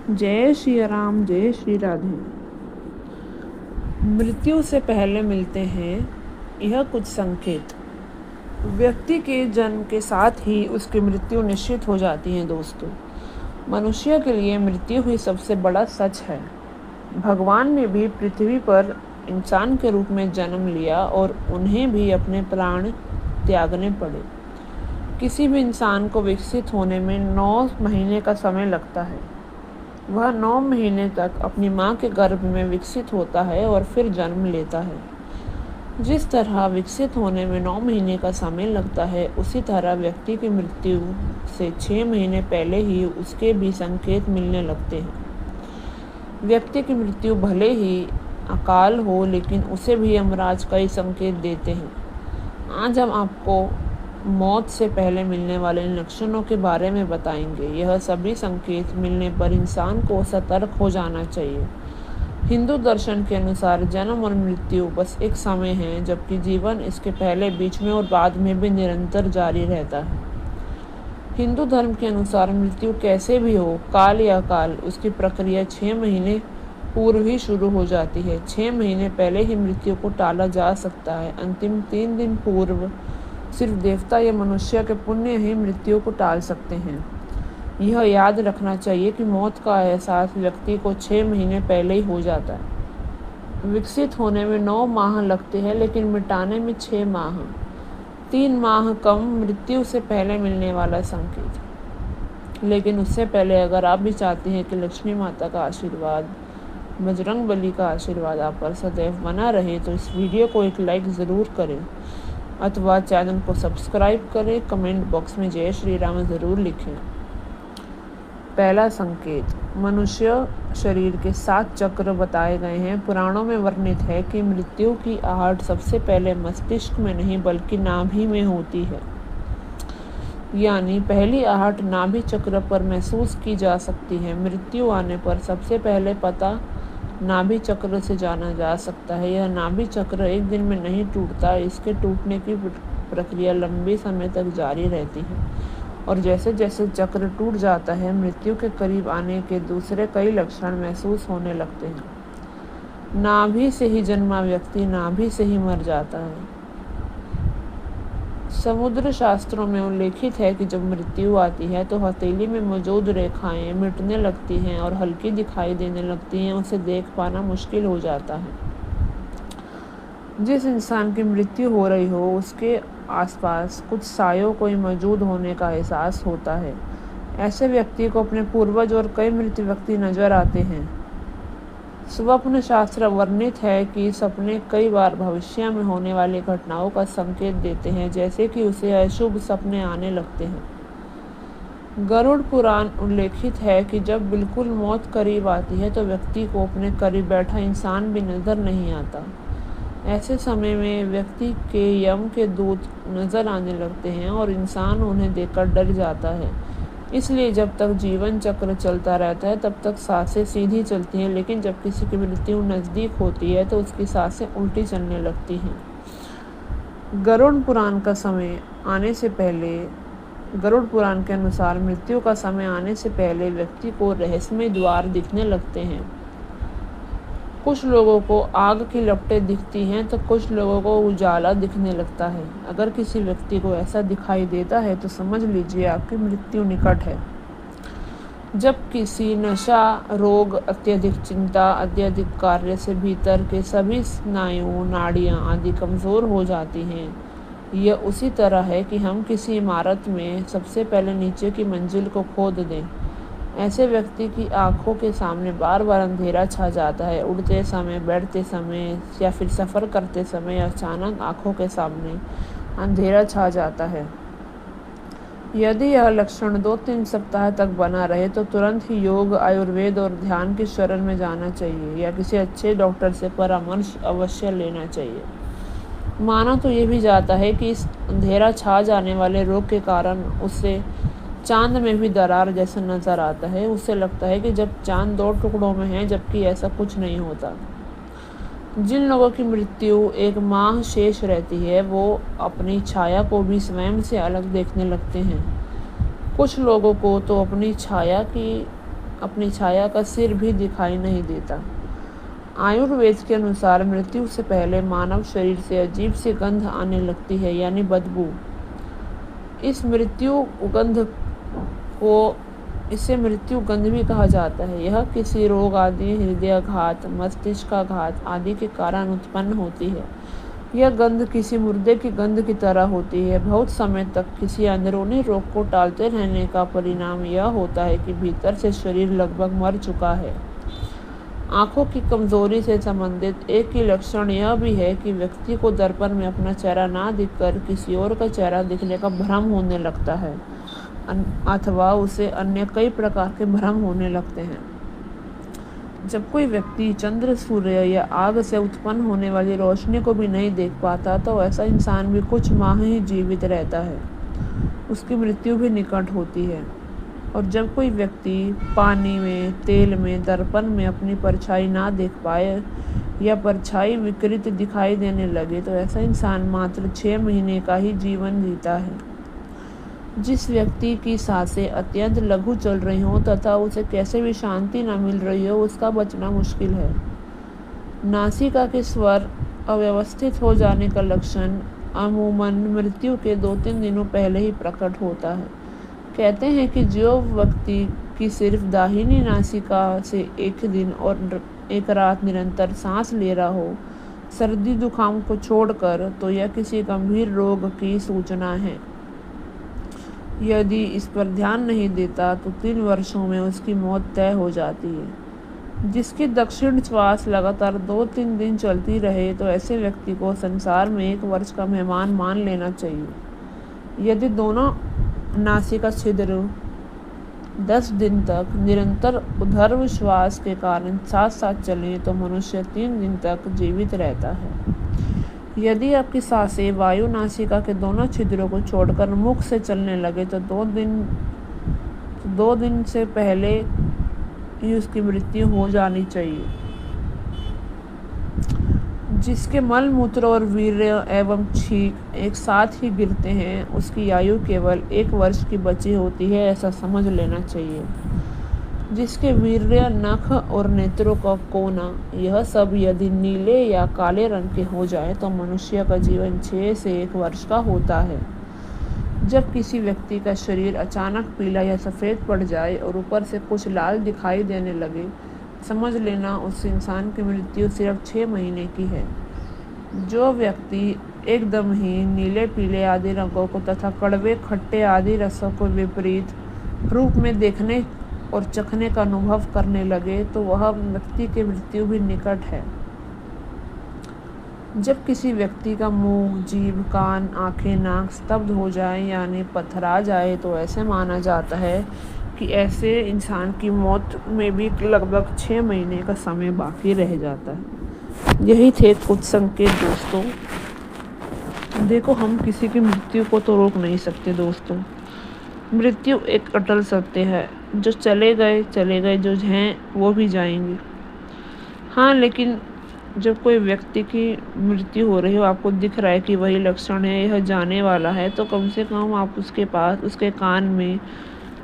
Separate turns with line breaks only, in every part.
जय श्री राम, जय श्री राधे। मृत्यु से पहले मिलते हैं यह कुछ संकेत। व्यक्ति के जन्म के साथ ही उसकी मृत्यु निश्चित हो जाती है। दोस्तों, मनुष्य के लिए मृत्यु ही सबसे बड़ा सच है। भगवान ने भी पृथ्वी पर इंसान के रूप में जन्म लिया और उन्हें भी अपने प्राण त्यागने पड़े। किसी भी इंसान को विकसित होने में 9 महीने का समय लगता है। वह 9 महीने तक अपनी माँ के गर्भ में विकसित होता है और फिर जन्म लेता है। जिस तरह विकसित होने में 9 महीने का समय लगता है, उसी तरह व्यक्ति की मृत्यु से 6 महीने पहले ही उसके भी संकेत मिलने लगते हैं। व्यक्ति की मृत्यु भले ही अकाल हो, लेकिन उसे भी यमराज कई संकेत देते हैं। आज हम आपको मौत से पहले मिलने वाले लक्षणों के बारे में बताएंगे। यह सभी संकेत मिलने पर इंसान को सतर्क हो जाना चाहिए। हिंदू दर्शन के अनुसार जन्म और मृत्यु बस एक समय है, जबकि जीवन इसके पहले, बीच में और बाद में भी निरंतर जारी रहता है। हिंदू धर्म के अनुसार मृत्यु कैसे भी हो, काल या अकाल, उसकी प्रक्रिया 6 महीने पूर्व ही शुरू हो जाती है। 6 महीने पहले ही मृत्यु को टाला जा सकता है। अंतिम 3 दिन पूर्व सिर्फ देवता या मनुष्य के पुण्य ही मृत्यु को टाल सकते हैं। यह याद रखना चाहिए कि मौत का एहसास व्यक्ति को 6 महीने पहले ही हो जाता है। विकसित होने में 9 माह लगते हैं, लेकिन मिटाने में 6 माह। 3 माह कम मृत्यु से पहले मिलने वाला संकेत। लेकिन उससे पहले अगर आप भी चाहते हैं कि लक्ष्मी माता का आशीर्वाद, बजरंग बली का आशीर्वाद आप पर सदैव बना रहे, तो इस वीडियो को एक लाइक ज़रूर करें अथवा चैनल को सब्सक्राइब करें। कमेंट बॉक्स में जय श्री राम ज़रूर लिखें। पहला संकेत, मनुष्य शरीर के 7 चक्र बताए गए हैं। पुराणों में वर्णित है कि मृत्यु की आहट सबसे पहले मस्तिष्क में नहीं बल्कि नाभि में होती है। यानी पहली आहट नाभि चक्र पर महसूस की जा सकती है। मृत्यु आने पर सबसे पहले पता नाभि चक्र से जाना जा सकता है। यह नाभि चक्र एक दिन में नहीं टूटता, इसके टूटने की प्रक्रिया लंबे समय तक जारी रहती है और जैसे जैसे चक्र टूट जाता है, मृत्यु के करीब आने के दूसरे कई लक्षण महसूस होने लगते हैं। नाभि से ही जन्मा व्यक्ति नाभि से ही मर जाता है। समुद्र शास्त्रों में उल्लेखित है कि जब मृत्यु आती है तो हथेली में मौजूद रेखाएं मिटने लगती हैं और हल्की दिखाई देने लगती हैं। उसे देख पाना मुश्किल हो जाता है। जिस इंसान की मृत्यु हो रही हो, उसके आसपास कुछ सायों कोई मौजूद होने का एहसास होता है। ऐसे व्यक्ति को अपने पूर्वज और कई मृत व्यक्ति नजर आते हैं। स्वप्न शास्त्र वर्णित है कि सपने कई बार भविष्य में होने वाली घटनाओं का संकेत देते हैं, जैसे कि उसे अशुभ सपने आने लगते हैं। गरुड़ पुराण उल्लेखित है कि जब बिल्कुल मौत करीब आती है तो व्यक्ति को अपने करीब बैठा इंसान भी नजर नहीं आता। ऐसे समय में व्यक्ति के यम के दूत नजर आने लगते हैं और इंसान उन्हें देखकर डर जाता है। इसलिए जब तक जीवन चक्र चलता रहता है तब तक सांसें सीधी चलती हैं, लेकिन जब किसी की मृत्यु नज़दीक होती है तो उसकी सांसें उल्टी चलने लगती हैं। गरुड़ पुराण के अनुसार मृत्यु का समय आने से पहले व्यक्ति को रहस्यमय द्वार दिखने लगते हैं। कुछ लोगों को आग की लपटें दिखती हैं तो कुछ लोगों को उजाला दिखने लगता है। अगर किसी व्यक्ति को ऐसा दिखाई देता है तो समझ लीजिए आपकी मृत्यु निकट है। जब किसी नशा, रोग, अत्यधिक चिंता, अत्यधिक कार्य से भीतर के सभी स्नायु, नाड़ियाँ आदि कमज़ोर हो जाती हैं, यह उसी तरह है कि हम किसी इमारत में सबसे पहले नीचे की मंजिल को खोद दें। ऐसे व्यक्ति की आंखों के सामने बार बार अंधेरा छा जाता है। उड़ते समय, बैठते समय या फिर सफ़र करते समय अचानक आंखों के सामने अंधेरा छा जाता है। यदि यह लक्षण 2-3 सप्ताह तक बना रहे तो तुरंत ही योग, आयुर्वेद और ध्यान की शरण में जाना चाहिए या किसी अच्छे डॉक्टर से परामर्श अवश्य लेना चाहिए। माना तो ये भी जाता है कि इस अंधेरा छा जाने वाले रोग के कारण उसे चांद में भी दरार जैसा नज़र आता है। उससे लगता है कि जब चांद 2 टुकड़ों में है, जबकि ऐसा कुछ नहीं होता। जिन लोगों की मृत्यु 1 माह शेष रहती है, वो अपनी छाया को भी स्वयं से अलग देखने लगते हैं। कुछ लोगों को तो अपनी छाया की अपनी छाया का सिर भी दिखाई नहीं देता। आयुर्वेद के अनुसार मृत्यु से पहले मानव शरीर से अजीब सी गंध आने लगती है, यानी बदबू। इसे मृत्यु गंध भी कहा जाता है। यह किसी रोग आदि, हृदयाघात, मस्तिष्काघात आदि के कारण उत्पन्न होती है। यह गंध किसी मुर्दे की गंध की तरह होती है। बहुत समय तक किसी अंदरूनी रोग को टालते रहने का परिणाम यह होता है कि भीतर से शरीर लगभग मर चुका है। आँखों की कमजोरी से संबंधित एक ही लक्षण यह भी है कि व्यक्ति को दर्पण में अपना चेहरा ना दिखकर किसी और का चेहरा दिखने का भ्रम होने लगता है, अथवा उसे अन्य कई प्रकार के भ्रम होने लगते हैं। जब कोई व्यक्ति चंद्र, सूर्य या आग से उत्पन्न होने वाली रोशनी को भी नहीं देख पाता, तो ऐसा इंसान भी कुछ माह ही जीवित रहता है। उसकी मृत्यु भी निकट होती है। और जब कोई व्यक्ति पानी में, तेल में, दर्पण में अपनी परछाई ना देख पाए या परछाई विकृत दिखाई देने लगे, तो ऐसा इंसान मात्र 6 महीने का ही जीवन जीता है। जिस व्यक्ति की सांसें अत्यंत लघु चल रही हों तथा उसे कैसे भी शांति न मिल रही हो, उसका बचना मुश्किल है। नासिका के स्वर अव्यवस्थित हो जाने का लक्षण अमूमन मृत्यु के 2-3 दिनों पहले ही प्रकट होता है। कहते हैं कि जो व्यक्ति की सिर्फ दाहिनी नासिका से एक दिन और एक रात निरंतर सांस ले रहा हो, सर्दी जुकाम को छोड़कर, तो यह किसी गंभीर रोग की सूचना है। यदि इस पर ध्यान नहीं देता तो 3 वर्षों में उसकी मौत तय हो जाती है। जिसकी दक्षिण श्वास लगातार 2-3 दिन चलती रहे, तो ऐसे व्यक्ति को संसार में 1 वर्ष का मेहमान मान लेना चाहिए। यदि दोनों नासिका छिद्र 10 दिन तक निरंतर ऊर्ध्व श्वास के कारण साथ साथ चले, तो मनुष्य 3 दिन तक जीवित रहता है। यदि आपकी सांसें वायु नासिका के दोनों छिद्रों को छोड़कर मुख से चलने लगे, तो 2 दिन से पहले ही उसकी मृत्यु हो जानी चाहिए। जिसके मल मूत्र और वीर्य एवं छींक एक साथ ही गिरते हैं, उसकी आयु केवल 1 वर्ष की बची होती है, ऐसा समझ लेना चाहिए। जिसके वीर्य, नख और नेत्रों का कोना, यह सब यदि नीले या काले रंग के हो जाए, तो मनुष्य का जीवन 6 से 1 वर्ष का होता है। जब किसी व्यक्ति का शरीर अचानक पीला या सफ़ेद पड़ जाए और ऊपर से कुछ लाल दिखाई देने लगे, समझ लेना उस इंसान की मृत्यु सिर्फ 6 महीने की है। जो व्यक्ति एकदम ही नीले, पीले आदि रंगों को तथा कड़वे, खट्टे आदि रसों को विपरीत रूप में देखने और चखने का अनुभव करने लगे, तो वह व्यक्ति की मृत्यु भी निकट है। जब किसी व्यक्ति का मुंह, जीभ, कान, आंखें, नाक स्तब्ध हो जाए यानी पथरा जाए, तो ऐसे माना जाता है कि ऐसे इंसान की मौत में भी लगभग 6 महीने का समय बाकी रह जाता है। यही थे कुछ संकेत दोस्तों। देखो, हम किसी की मृत्यु को तो रोक नहीं सकते दोस्तों। मृत्यु एक अटल सत्य है। जो चले गए, जो हैं वो भी जाएंगे। हाँ, लेकिन जब कोई व्यक्ति की मृत्यु हो रही हो, आपको दिख रहा है कि वही लक्षण है, यह जाने वाला है, तो कम से कम आप उसके पास, उसके कान में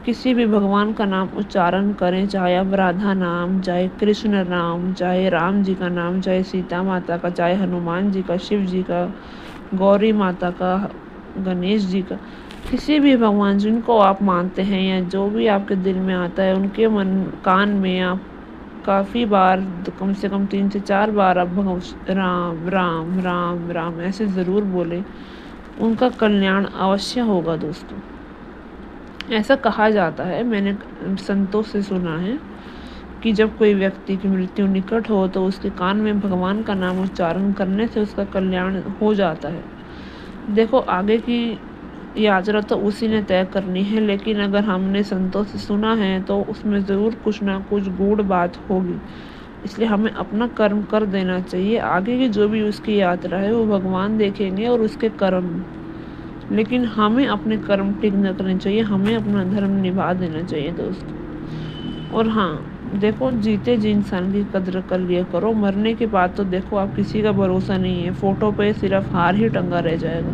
किसी भी भगवान का नाम उच्चारण करें, चाहे अब राधा नाम, चाहे कृष्ण नाम, चाहे राम जी का नाम, चाहे सीता माता का, चाहे हनुमान जी का, शिव जी का, गौरी माता का, गणेश जी का, किसी भी भगवान जिनको आप मानते हैं या जो भी आपके दिल में आता है, उनके कान में आप काफ़ी बार, कम से कम 3 से 4 बार आप राम राम राम राम ऐसे ज़रूर बोले, उनका कल्याण अवश्य होगा दोस्तों। ऐसा कहा जाता है, मैंने संतों से सुना है कि जब कोई व्यक्ति की मृत्यु निकट हो, तो उसके कान में भगवान का नाम उच्चारण करने से उसका कल्याण हो जाता है। देखो, आगे की यात्रा तो उसी ने तय करनी है, लेकिन अगर हमने संतों से सुना है तो उसमें ज़रूर कुछ ना कुछ गूढ़ बात होगी। इसलिए हमें अपना कर्म कर देना चाहिए। आगे की जो भी उसकी यात्रा है वो भगवान देखेंगे और उसके कर्म, लेकिन हमें अपने कर्म ठीक न करने चाहिए, हमें अपना धर्म निभा देना चाहिए दोस्तों। और हाँ, देखो, जीते जी इंसान की कद्र कर लिया करो। मरने के बाद तो देखो, आप किसी का भरोसा नहीं है, फ़ोटो पे सिर्फ हार ही टंगा रह जाएगा।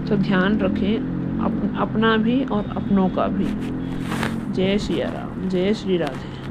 तो ध्यान रखें अपना भी और अपनों का भी। जय सिया राम। जय श्री राधे।